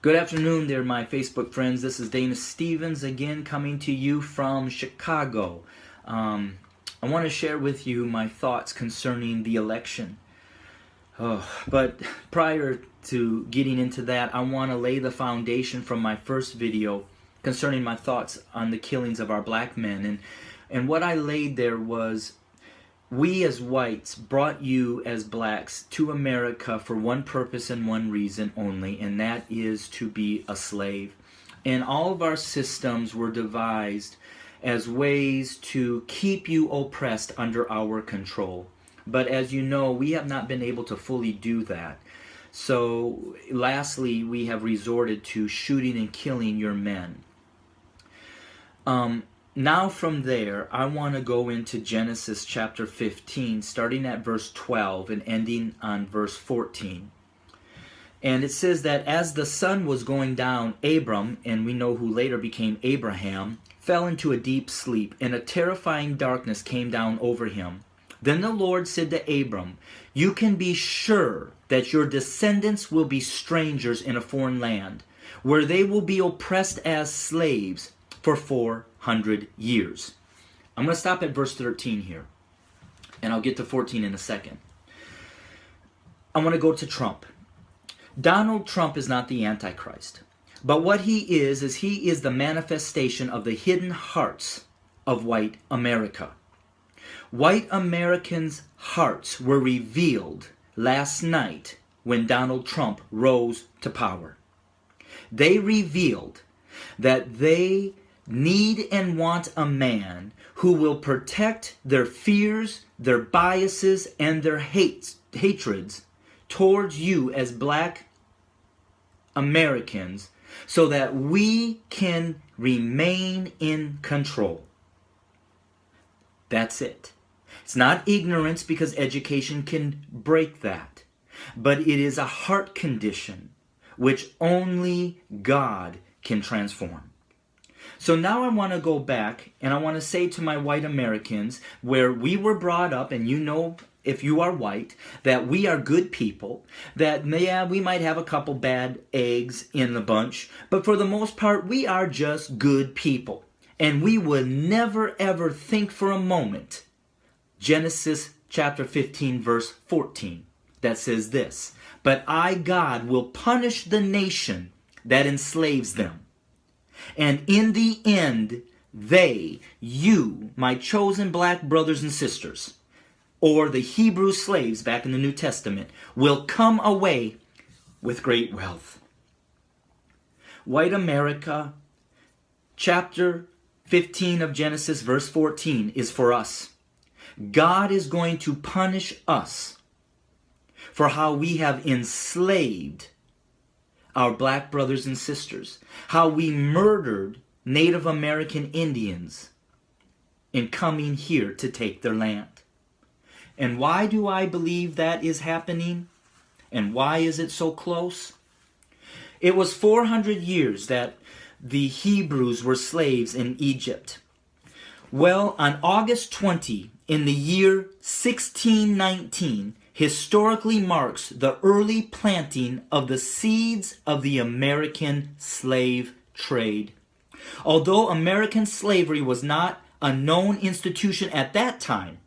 Good afternoon there, my Facebook friends. This is Dana Stevens again coming to you from Chicago. I want to share with you my thoughts concerning the election. But prior to getting into that, I want to lay the foundation from my first video concerning my thoughts on the killings of our black men. And what I laid there was, we as whites brought you as blacks to America for one purpose and one reason only, and that is to be a slave. And all of our systems were devised as ways to keep you oppressed under our control. But as you know, we have not been able to fully do that. So lastly, we have resorted to shooting and killing your men. Now from there, I want to go into Genesis chapter 15, starting at verse 12 and ending on verse 14. And it says that as the sun was going down, Abram, and we know who later became Abraham, fell into a deep sleep, and a terrifying darkness came down over him. Then the Lord said to Abram, "You can be sure that your descendants will be strangers in a foreign land, where they will be oppressed as slaves for 400 years. I'm going to stop at verse 13 here, and I'll get to 14 in a second. I want to go to Trump. Donald Trump is not the Antichrist, but what he is he is the manifestation of the hidden hearts of white America. White Americans' hearts were revealed last night when Donald Trump rose to power. They revealed that they need and want a man who will protect their fears, their biases, and their hatreds towards you as black Americans, so that we can remain in control. That's it. It's not ignorance, because education can break that. But it is a heart condition which only God can transform. So now I want to go back, and I want to say to my white Americans, where we were brought up, and you know, if you are white, that we are good people, that yeah, we might have a couple bad eggs in the bunch, but for the most part, we are just good people. And we would never ever think for a moment, Genesis chapter 15 verse 14, that says this, "But I, God, will punish the nation that enslaves them. And in the end, they, you, my chosen black brothers and sisters," or the Hebrew slaves back in the New Testament, "will come away with great wealth." White America, chapter 15 of Genesis, verse 14, is for us. God is going to punish us for how we have enslaved our black brothers and sisters, how we murdered Native American Indians in coming here to take their land. And why do I believe that is happening? And why is it so close? It was 400 years that the Hebrews were slaves in Egypt. Well, on August 20, in the year 1619, historically marks the early planting of the seeds of the American slave trade. Although American slavery was not a known institution at that time,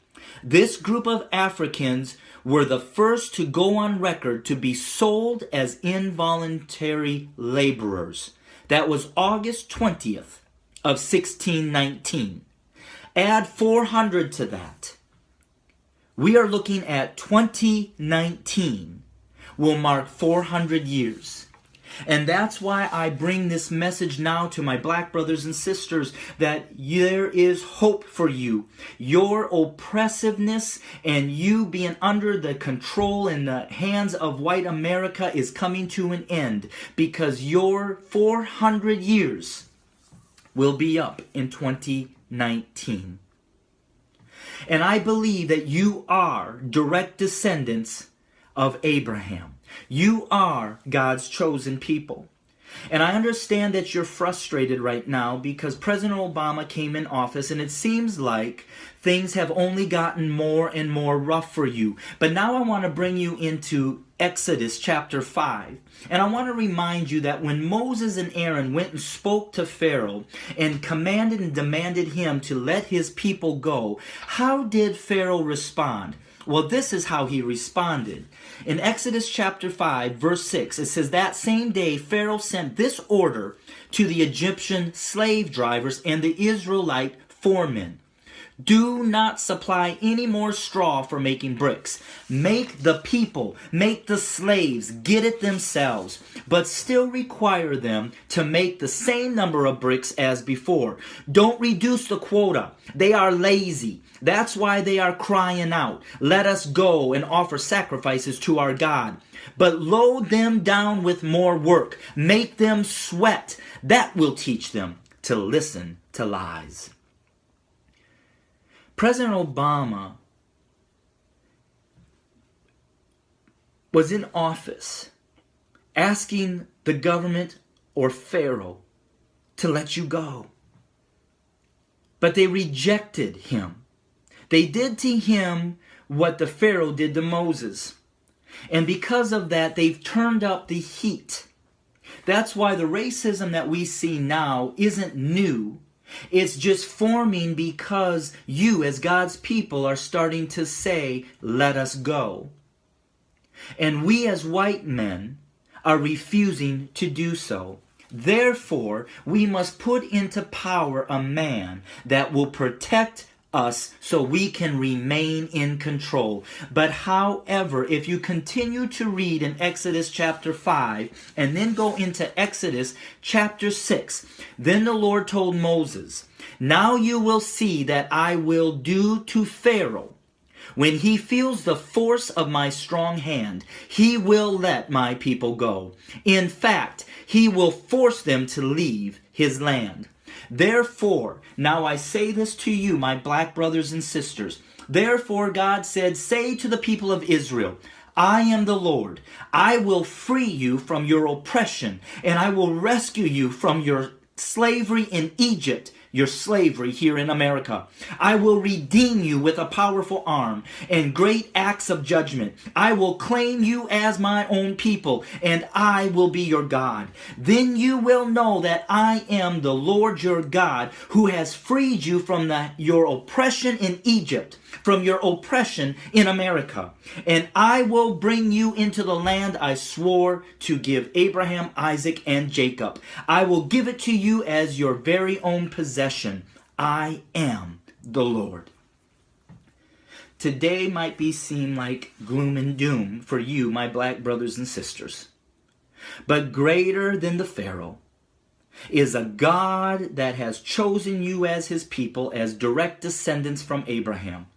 this group of Africans were the first to go on record to be sold as involuntary laborers. That was August 20th of 1619. Add 400 to that. We are looking at 2019 will mark 400 years. And that's why I bring this message now to my black brothers and sisters, that there is hope for you. Your oppressiveness and you being under the control and the hands of white America is coming to an end, because your 400 years will be up in 2019. And I believe that you are direct descendants of Abraham. You are God's chosen people. And I understand that you're frustrated right now because President Obama came in office and it seems like things have only gotten more and more rough for you. But now I want to bring you into Exodus chapter 5. And I want to remind you that when Moses and Aaron went and spoke to Pharaoh and commanded and demanded him to let his people go, how did Pharaoh respond? Well, this is how he responded. In Exodus chapter 5, verse 6, it says, "That same day Pharaoh sent this order to the Egyptian slave drivers and the Israelite foremen. Do not supply any more straw for making bricks. Make the people, make the slaves get it themselves, but still require them to make the same number of bricks as before. Don't reduce the quota. They are lazy. That's why they are crying out, 'Let us go and offer sacrifices to our God.' But load them down with more work. Make them sweat. That will teach them to listen to lies." President Obama was in office asking the government or Pharaoh to let you go. But they rejected him. They did to him what the Pharaoh did to Moses. And because of that, they've turned up the heat. That's why the racism that we see now isn't new. It's just forming because you, as God's people, are starting to say, "Let us go." And we, as white men, are refusing to do so. Therefore, we must put into power a man that will protect us so we can remain in control. But however, if you continue to read in Exodus chapter 5 and then go into Exodus chapter 6, then the Lord told Moses, "Now you will see that I will do to Pharaoh. When he feels the force of my strong hand, he will let my people go. In fact, he will force them to leave his land. Therefore, now I say this to you, my black brothers and sisters. Therefore, God said, say to the people of Israel, I am the Lord. I will free you from your oppression, and I will rescue you from your slavery in Egypt, your slavery here in America. I will redeem you with a powerful arm and great acts of judgment. I will claim you as my own people, and I will be your God. Then you will know that I am the Lord your God, who has freed you from your oppression in Egypt, from your oppression in America. And I will bring you into the land I swore to give Abraham, Isaac, and Jacob. I will give it to you as your very own possession. I am the Lord." Today might be seen like gloom and doom for you, my black brothers and sisters. But greater than the Pharaoh is a God that has chosen you as his people, as direct descendants from Abraham.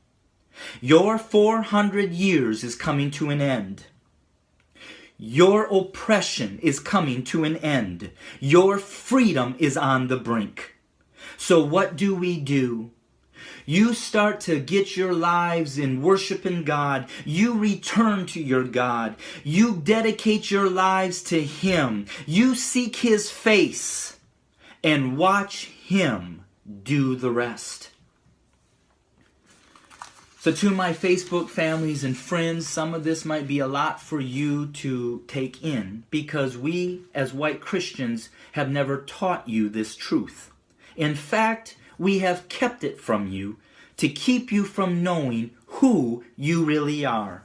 Your 400 years is coming to an end. Your oppression is coming to an end. Your freedom is on the brink. So what do? You start to get your lives in worshiping God. You return to your God. You dedicate your lives to him. You seek his face and watch him do the rest. So to my Facebook families and friends, some of this might be a lot for you to take in because we as white Christians have never taught you this truth. In fact, we have kept it from you to keep you from knowing who you really are.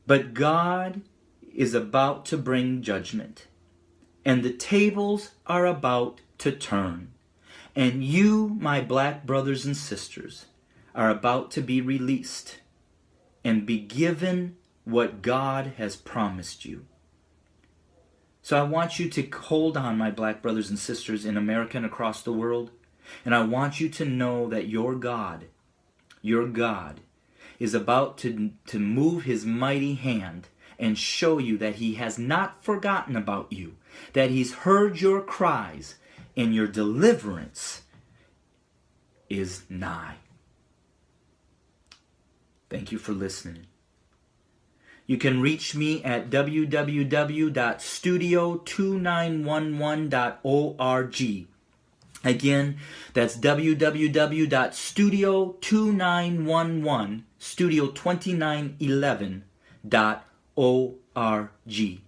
But God is about to bring judgment, and the tables are about to turn. And you, my black brothers and sisters, are about to be released and be given what God has promised you. So I want you to hold on, my black brothers and sisters in America and across the world. And I want you to know that your God is about to move his mighty hand and show you that he has not forgotten about you, that he's heard your cries, and your deliverance is nigh. Thank you for listening. You can reach me at www.studio2911.org. Again, that's www.studio2911, studio2911.org.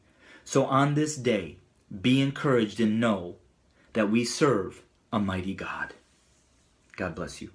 So on this day, be encouraged and know that we serve a mighty God. God bless you.